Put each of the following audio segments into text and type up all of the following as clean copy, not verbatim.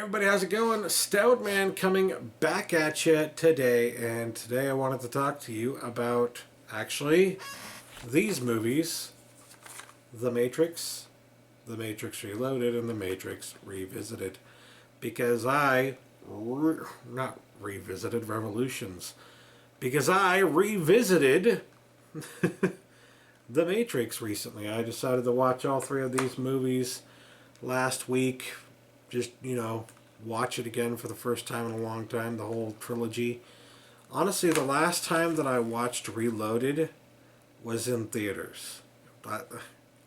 Everybody, how's it going? Stout Man coming back at you today, and today I wanted to talk to you about actually these movies: The Matrix, The Matrix Reloaded, and The Matrix Revisited, because not revisited Revolutions, because I revisited The Matrix recently. I decided to watch all three of these movies last week. Just, watch it again for the first time in a long time, the whole trilogy. Honestly, the last time that I watched Reloaded was in theaters.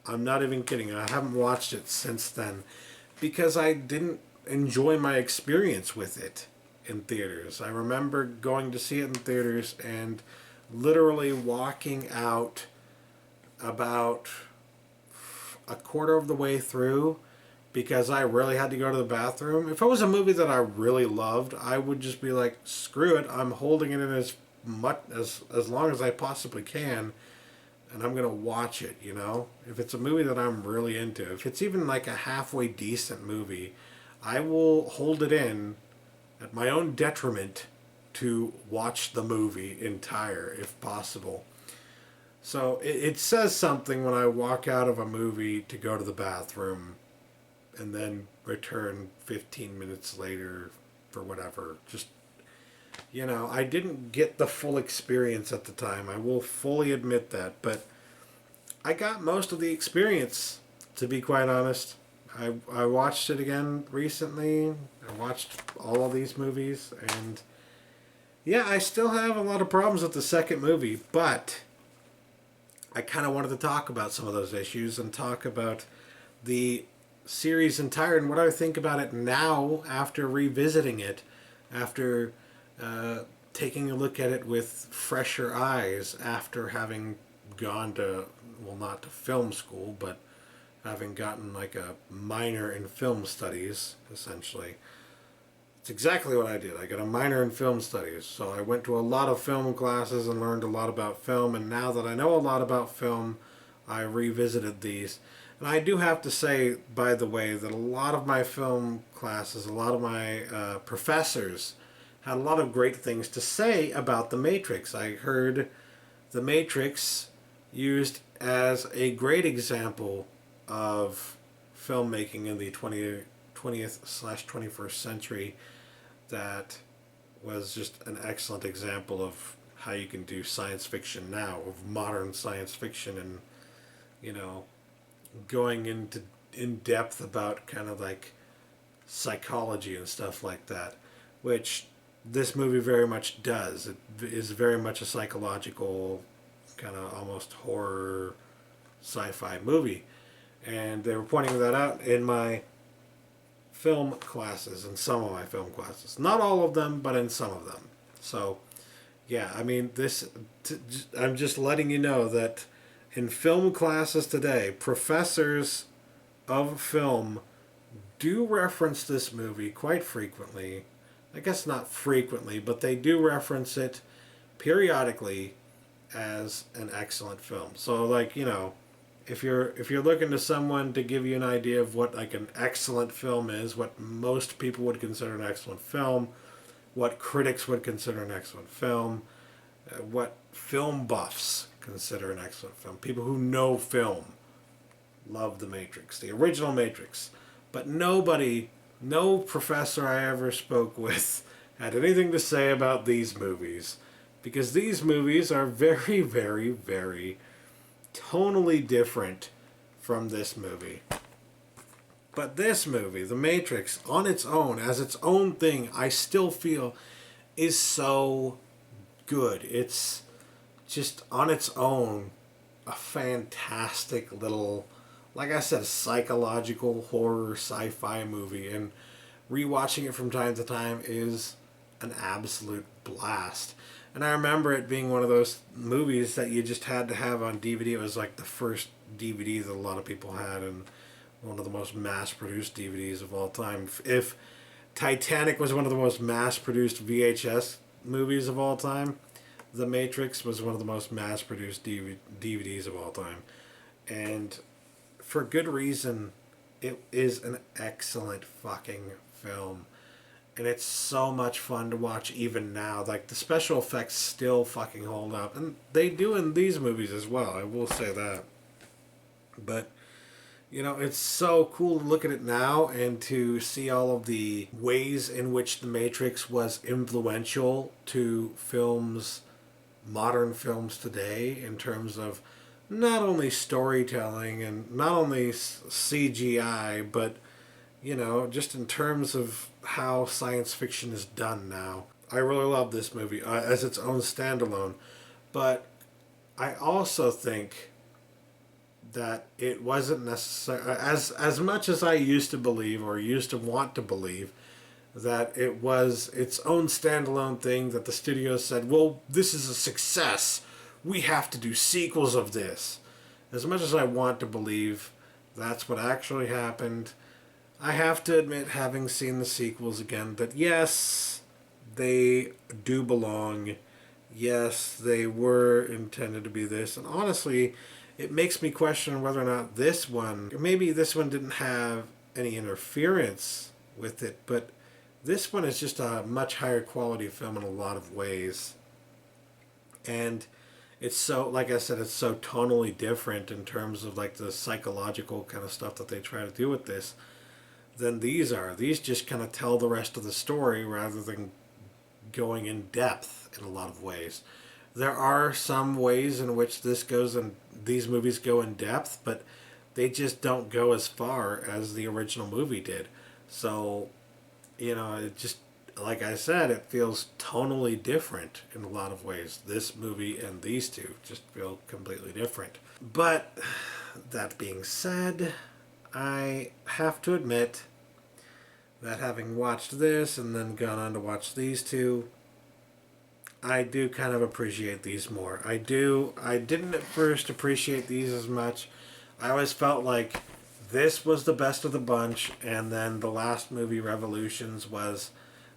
I'm not even kidding. I haven't watched it since then because I didn't enjoy my experience with it in theaters. I remember going to see it in theaters and literally walking out about a quarter of the way through because I really had to go to the bathroom. If it was a movie that I really loved, I would just be like, screw it, I'm holding it in as long as I possibly can, and I'm gonna watch it, If it's a movie that I'm really into, if it's even like a halfway decent movie, I will hold it in at my own detriment to watch the movie entire, if possible. So it says something when I walk out of a movie to go to the bathroom and then return 15 minutes later for whatever. Just, I didn't get the full experience at the time. I will fully admit that. But I got most of the experience, to be quite honest. I watched it again recently. I watched all of these movies. And yeah, I still have a lot of problems with the second movie. But I kind of wanted to talk about some of those issues and talk about the series entire and what I think about it now after revisiting it, after taking a look at it with fresher eyes, after having gone to, well, not to film school, but having gotten like a minor in film studies, essentially. It's exactly what I did. I got a minor in film studies, so I went to a lot of film classes and learned a lot about film, and now that I know a lot about film, I revisited these. And I do have to say, by the way, that a lot of my film classes, a lot of my professors had a lot of great things to say about The Matrix. I heard The Matrix used as a great example of filmmaking in the 20th/21st century that was just an excellent example of how you can do science fiction now, of modern science fiction, and, going into in depth about kind of like psychology and stuff like that, which this movie very much does. It is very much a psychological, kind of almost horror sci-fi movie, and they were pointing that out in my film classes, in some of my film classes, not all of them, but in some of them. So yeah, I mean, I'm just letting you know that in film classes today, professors of film do reference this movie quite frequently. I guess not frequently, but they do reference it periodically as an excellent film. So, like, if you're looking to someone to give you an idea of what like an excellent film is, what most people would consider an excellent film, what critics would consider an excellent film, what film buffs consider an excellent film. People who know film love The Matrix, the original Matrix. But no professor I ever spoke with had anything to say about these movies, because these movies are very, very, very tonally different from this movie. But this movie, The Matrix, on its own, as its own thing, I still feel is so good. It's just on its own a fantastic little, like I said, psychological horror sci-fi movie, and rewatching it from time to time is an absolute blast. And I remember it being one of those movies that you just had to have on DVD. It was like the first DVD that a lot of people had, and one of the most mass-produced DVDs of all time. If Titanic was one of the most mass-produced VHS movies of all time, The Matrix was one of the most mass-produced DVDs of all time. And for good reason, it is an excellent fucking film. And it's so much fun to watch even now. Like, the special effects still fucking hold up. And they do in these movies as well, I will say that. But, you know, it's so cool to look at it now and to see all of the ways in which The Matrix was influential to films, modern films today, in terms of not only storytelling and not only CGI, but, you know, just in terms of how science fiction is done now. I really love this movie as its own standalone, but I also think that it wasn't necessary, as much as I used to believe or used to want to believe that it was its own standalone thing, that the studio said, well, this is a success, we have to do sequels of this. As much as I want to believe that's what actually happened, I have to admit, having seen the sequels again, that yes, they do belong. Yes, they were intended to be this. And honestly, it makes me question whether or not this one, or maybe this one didn't have any interference with it, but this one is just a much higher quality film in a lot of ways. And it's so, like I said, it's so tonally different in terms of like the psychological kind of stuff that they try to do with this than these are. These just kind of tell the rest of the story rather than going in depth in a lot of ways. There are some ways in which these movies go in depth, but they just don't go as far as the original movie did. So, you know, it just, like I said, it feels tonally different in a lot of ways. This movie and these two just feel completely different. But that being said, I have to admit that having watched this and then gone on to watch these two, I do kind of appreciate these more. I didn't at first appreciate these as much. I always felt like this was the best of the bunch, and then the last movie, Revolutions, was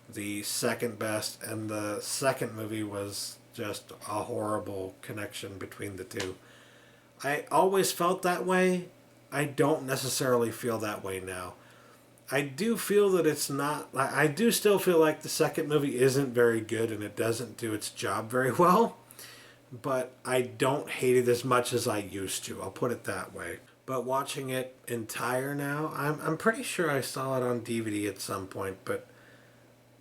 the second best, and the second movie was just a horrible connection between the two. I always felt that way. I don't necessarily feel that way now. I do feel that it's not... I do still feel like the second movie isn't very good and it doesn't do its job very well. But I don't hate it as much as I used to. I'll put it that way. But watching it entire now, I'm pretty sure I saw it on DVD at some point. But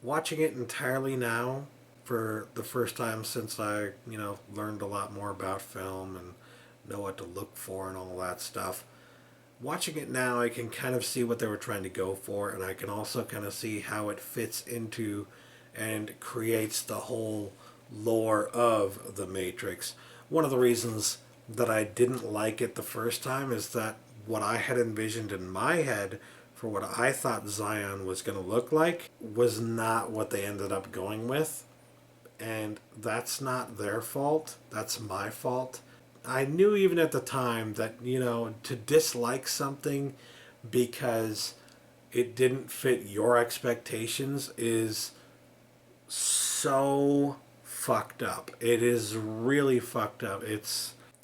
watching it entirely now, for the first time since I, learned a lot more about film and know what to look for and all that stuff, watching it now, I can kind of see what they were trying to go for, and I can also kind of see how it fits into and creates the whole lore of The Matrix. One of the reasons that I didn't like it the first time is that what I had envisioned in my head for what I thought Zion was going to look like was not what they ended up going with. And that's not their fault. That's my fault. I knew even at the time that, to dislike something because it didn't fit your expectations is so fucked up. It is really fucked up.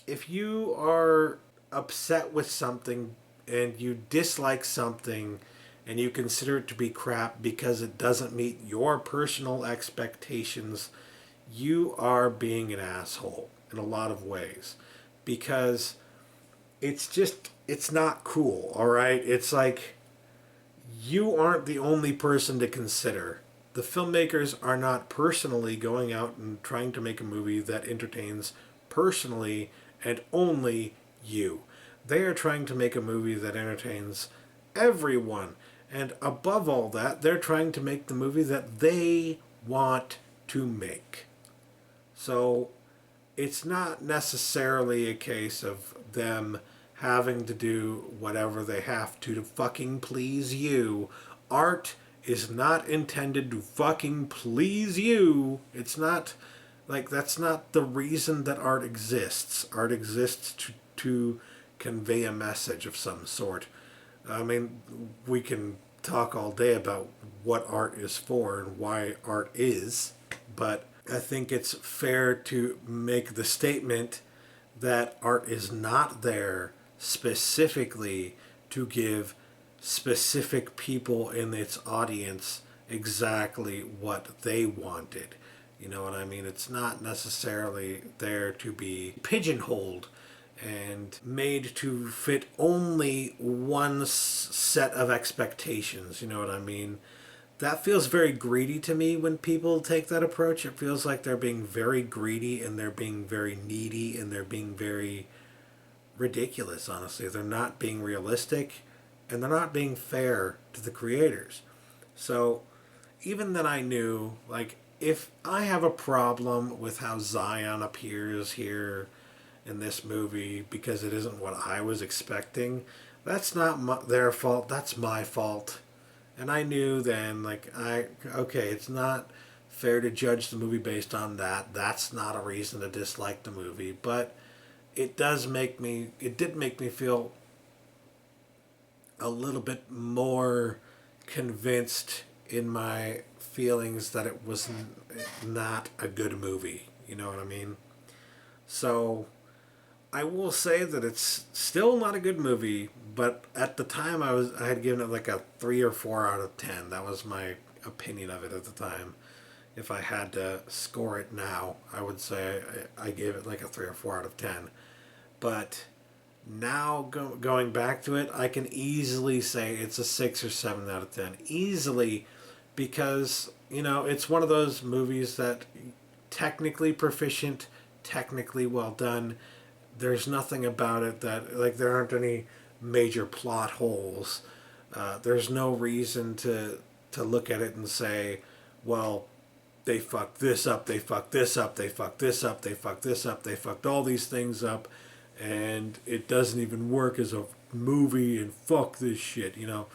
If you are upset with something and you dislike something and you consider it to be crap because it doesn't meet your personal expectations, you are being an asshole in a lot of ways. Because it's not cool, all right? It's like, you aren't the only person to consider. The filmmakers are not personally going out and trying to make a movie that entertains personally and only you. They are trying to make a movie that entertains everyone. And above all that, they're trying to make the movie that they want to make. So it's not necessarily a case of them having to do whatever they have to fucking please you. Art is not intended to fucking please you. It's not, that's not the reason that art exists. Art exists to convey a message of some sort. I mean, we can talk all day about what art is for and why art is, but I think it's fair to make the statement that art is not there specifically to give specific people in its audience exactly what they wanted. You know what I mean? It's not necessarily there to be pigeonholed and made to fit only one set of expectations. You know what I mean? That feels very greedy to me when people take that approach. It feels like they're being very greedy and they're being very needy and they're being very ridiculous, honestly. They're not being realistic and they're not being fair to the creators. So even then I knew, like, if I have a problem with how Zion appears here in this movie because it isn't what I was expecting, that's not their fault, that's my fault. And I knew then, like, okay, it's not fair to judge the movie based on that. That's not a reason to dislike the movie. But it did make me feel a little bit more convinced in my feelings that it was not a good movie. You know what I mean? So I will say that it's still not a good movie, but at the time I had given it like a 3 or 4 out of 10. That was my opinion of it at the time. If I had to score it now, I would say I gave it like a 3 or 4 out of 10. But now going back to it, I can easily say it's a 6 or 7 out of 10. Easily, because, you know, it's one of those movies that technically proficient, technically well done. There's nothing about it that, like, there aren't any major plot holes. There's no reason to look at it and say, well, they fucked this up, they fucked this up, they fucked this up, they fucked this up, they fucked all these things up, and it doesn't even work as a movie, and fuck this shit, you know.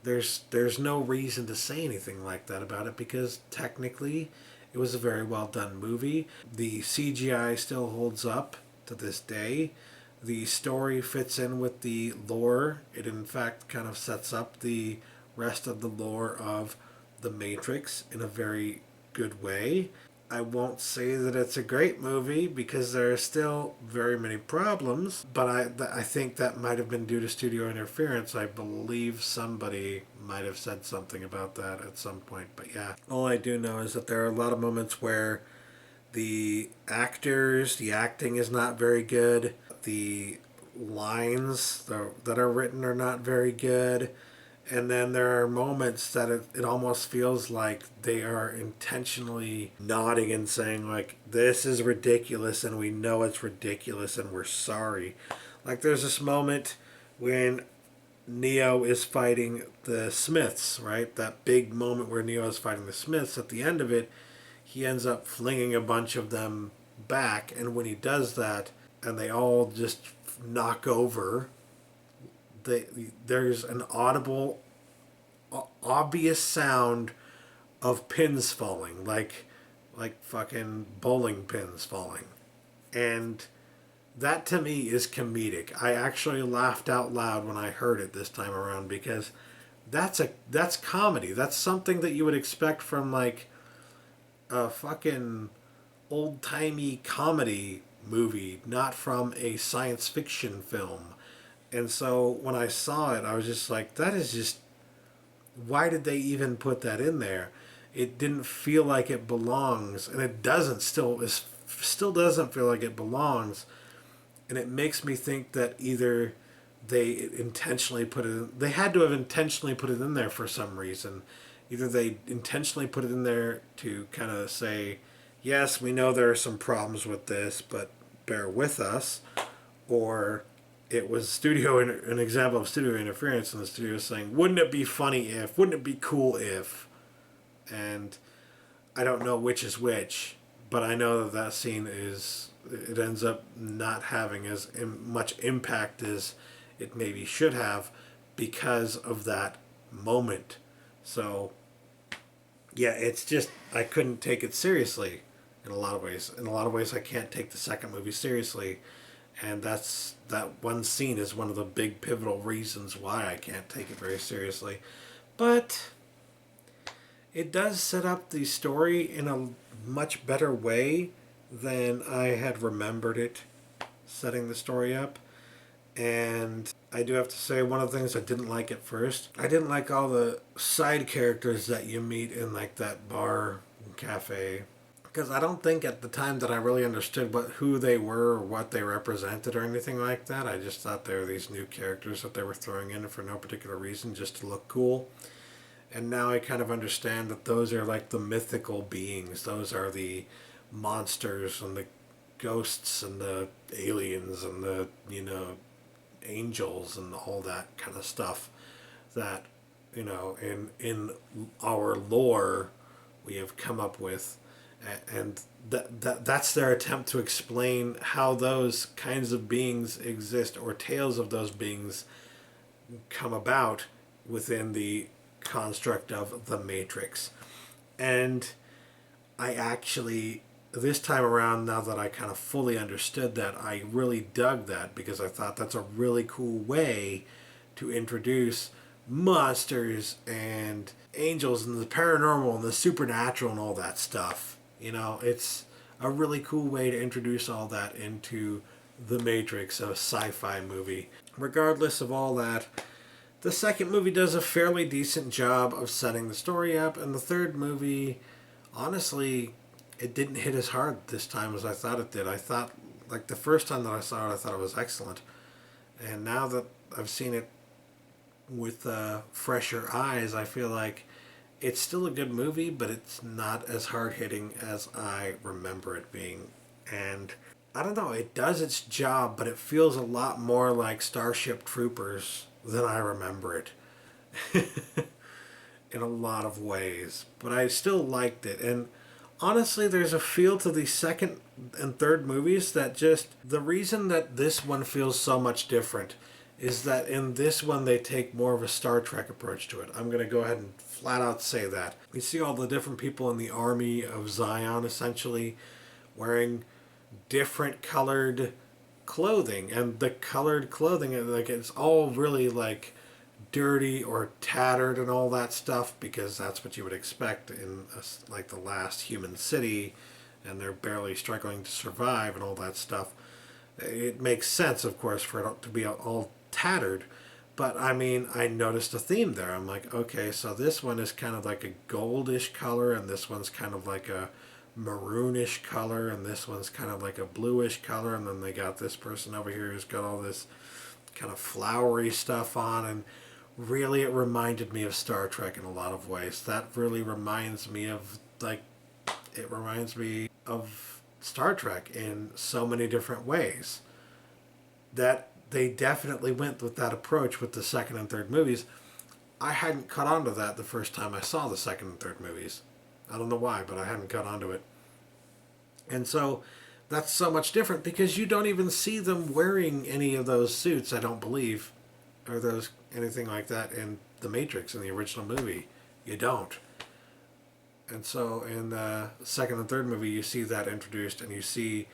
There's no reason to say anything like that about it because technically it was a very well done movie. The CGI still holds up to this day. The story fits in with the lore. It in fact kind of sets up the rest of the lore of the Matrix in a very good way. I won't say that it's a great movie because there are still very many problems, but I think that might have been due to studio interference. I believe somebody might have said something about that at some point, but yeah. All I do know is that there are a lot of moments where the acting is not very good. The lines that are written are not very good. And then there are moments that it almost feels like they are intentionally nodding and saying, like, this is ridiculous and we know it's ridiculous and we're sorry. Like, there's this moment when Neo is fighting the Smiths, right? That big moment where Neo is fighting the Smiths. At the end of it, he ends up flinging a bunch of them back. And when he does that, and they all just knock over, there's an audible, obvious sound of pins falling, like fucking bowling pins falling, and that to me is comedic. I actually laughed out loud when I heard it this time around because that's comedy. That's something that you would expect from like a fucking old timey comedy movie, not from a science fiction film. And so when I saw it, I was just like, that is just, why did they even put that in there? It didn't feel like it belongs, and it still doesn't feel like it belongs. And it makes me think that either they intentionally put it in, they had to have intentionally put it in there for some reason. Either they intentionally put it in there to kind of say, yes, we know there are some problems with this, but bear with us, or it was an example of studio interference, and the studio saying, wouldn't it be funny if, wouldn't it be cool if, and I don't know which is which, but I know that scene it ends up not having as much impact as it maybe should have because of that moment. So yeah, it's just, I couldn't take it seriously in a lot of ways. In a lot of ways I can't take the second movie seriously. And that one scene is one of the big pivotal reasons why I can't take it very seriously. But it does set up the story in a much better way than I had remembered it setting the story up. And I do have to say, one of the things I didn't like at first, I didn't like all the side characters that you meet in like that bar and cafe. Because I don't think at the time that I really understood who they were or what they represented or anything like that. I just thought they were these new characters that they were throwing in for no particular reason, just to look cool. And now I kind of understand that those are like the mythical beings. Those are the monsters and the ghosts and the aliens and the, angels and all that kind of stuff that, in our lore we have come up with. And that's their attempt to explain how those kinds of beings exist, or tales of those beings come about within the construct of the Matrix. And I actually, this time around, now that I kind of fully understood that, I really dug that, because I thought that's a really cool way to introduce monsters and angels and the paranormal and the supernatural and all that stuff. It's a really cool way to introduce all that into the Matrix, a sci-fi movie. Regardless of all that, the second movie does a fairly decent job of setting the story up, and the third movie, honestly, it didn't hit as hard this time as I thought it did. I thought, like the first time that I saw it, I thought it was excellent. And now that I've seen it with fresher eyes, I feel like it's still a good movie, but it's not as hard-hitting as I remember it being. And I don't know, it does its job, but it feels a lot more like Starship Troopers than I remember it. In a lot of ways. But I still liked it. And honestly, there's a feel to the second and third movies that just... The reason that this one feels so much different is that in this one they take more of a Star Trek approach to it. I'm going to go ahead and flat out say that. You see all the different people in the army of Zion, essentially, wearing different colored clothing. And the colored clothing, like, it's all really, like, dirty or tattered and all that stuff, because that's what you would expect in like the last human city, and they're barely struggling to survive and all that stuff. It makes sense, of course, for it to be all tattered, but I mean, I noticed a theme there. I'm like, okay, so this one is kind of like a goldish color, and this one's kind of like a maroonish color, and this one's kind of like a bluish color, and then they got this person over here who's got all this kind of flowery stuff on, and really it reminded me of Star Trek in a lot of ways. That really reminds me of, like, it reminds me of Star Trek in so many different ways. That they definitely went with that approach with the second and third movies. I hadn't caught on to that the first time I saw the second and third movies. I don't know why, but I hadn't caught on to it. And so that's so much different, because you don't even see them wearing any of those suits, I don't believe, or those anything like that in The Matrix, in the original movie. You don't. And so in the second and third movie, you see that introduced, and you see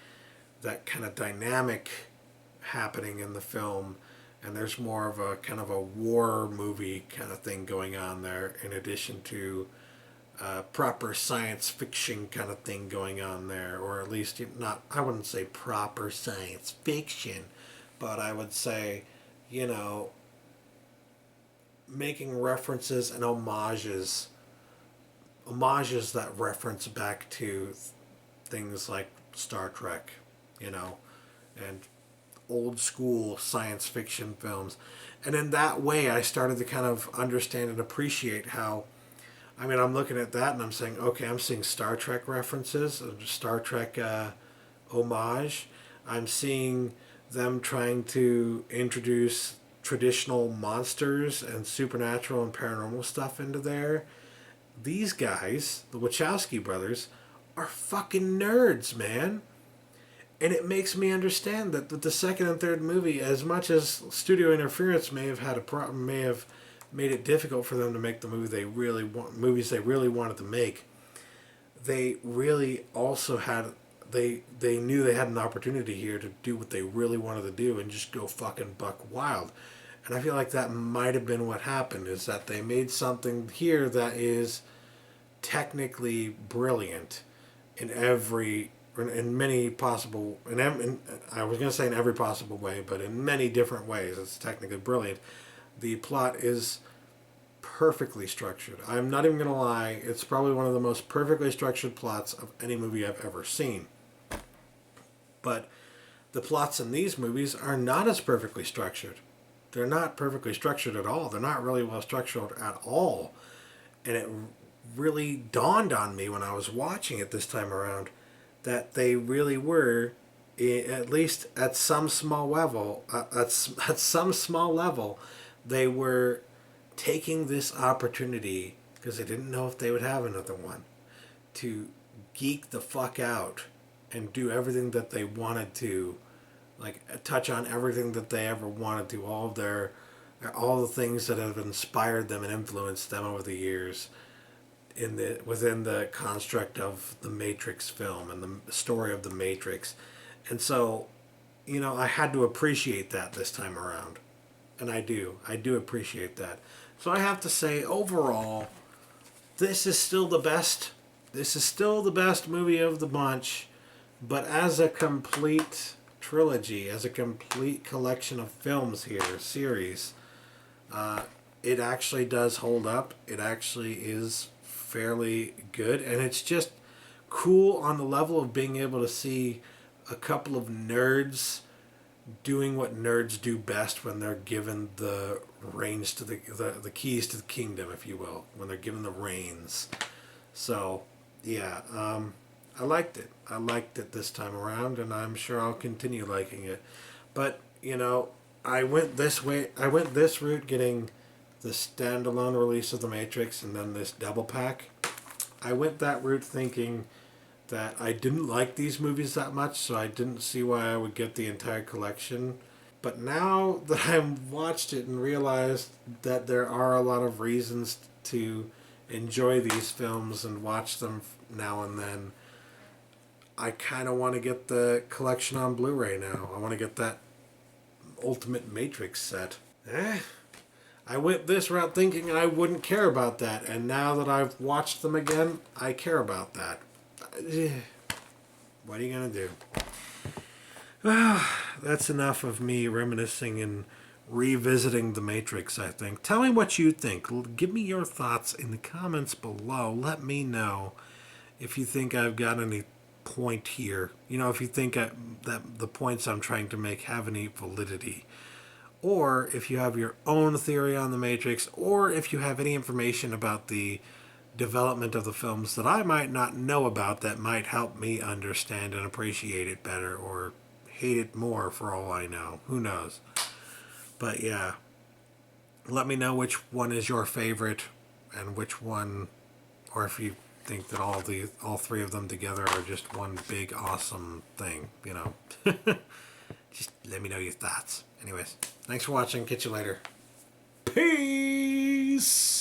that kind of dynamic happening in the film, and there's more of a kind of a war movie kind of thing going on there, in addition to proper science fiction kind of thing going on there, or at least not, I wouldn't say proper science fiction, but I would say, making references and homages that reference back to things like Star Trek, and old school science fiction films. And in that way, I started to kind of understand and appreciate how, I mean, I'm looking at that and I'm saying, okay, I'm seeing Star Trek references, Star Trek homage. I'm seeing them trying to introduce traditional monsters and supernatural and paranormal stuff into there. These guys, the Wachowski brothers, are fucking nerds, man. And it makes me understand that the second and third movie, as much as studio interference may have had a problem, may have made it difficult for them to make the movies they really wanted to make, they really also had, they knew they had an opportunity here to do what they really wanted to do and just go fucking buck wild. And I feel like that might have been what happened, is that they made something here that is technically brilliant in every in many possible, I was going to say in every possible way, but in many different ways. It's technically brilliant. The plot is perfectly structured. I'm not even going to lie, it's probably one of the most perfectly structured plots of any movie I've ever seen. But the plots in these movies are not as perfectly structured. They're not perfectly structured at all. They're not really well structured at all. And it really dawned on me when I was watching it this time around that they really were, at least at some small level, they were taking this opportunity, because they didn't know if they would have another one, to geek the fuck out and do everything that they wanted to, like touch on everything that they ever wanted to, all the things that have inspired them and influenced them over the years within the construct of the Matrix film and the story of the Matrix. And so, I had to appreciate that this time around. And I do appreciate that. So I have to say, overall, this is still the best. This is still the best movie of the bunch. But as a complete trilogy, as a complete collection of films here, series, it actually does hold up. It actually is fairly good. And it's just cool on the level of being able to see a couple of nerds doing what nerds do best when they're given the reins to the keys to the kingdom, if you will, when they're given the reins. So, yeah, I liked it. I liked it this time around, and I'm sure I'll continue liking it. But, I went this route, getting the standalone release of The Matrix and then this double pack. I went that route thinking that I didn't like these movies that much, so I didn't see why I would get the entire collection. But now that I've watched it and realized that there are a lot of reasons to enjoy these films and watch them now and then, I kind of want to get the collection on Blu-ray now. I want to get that Ultimate Matrix set. I went this route thinking I wouldn't care about that, and now that I've watched them again, I care about that. What are you going to do? Well, that's enough of me reminiscing and revisiting The Matrix, I think. Tell me what you think. Give me your thoughts in the comments below. Let me know if you think I've got any point here. If you think that the points I'm trying to make have any validity. Or if you have your own theory on The Matrix, or if you have any information about the development of the films that I might not know about that might help me understand and appreciate it better, or hate it more for all I know. Who knows? But yeah, let me know which one is your favorite and which one, or if you think that all three of them together are just one big awesome thing, Just let me know your thoughts. Anyways, thanks for watching. Catch you later. Peace!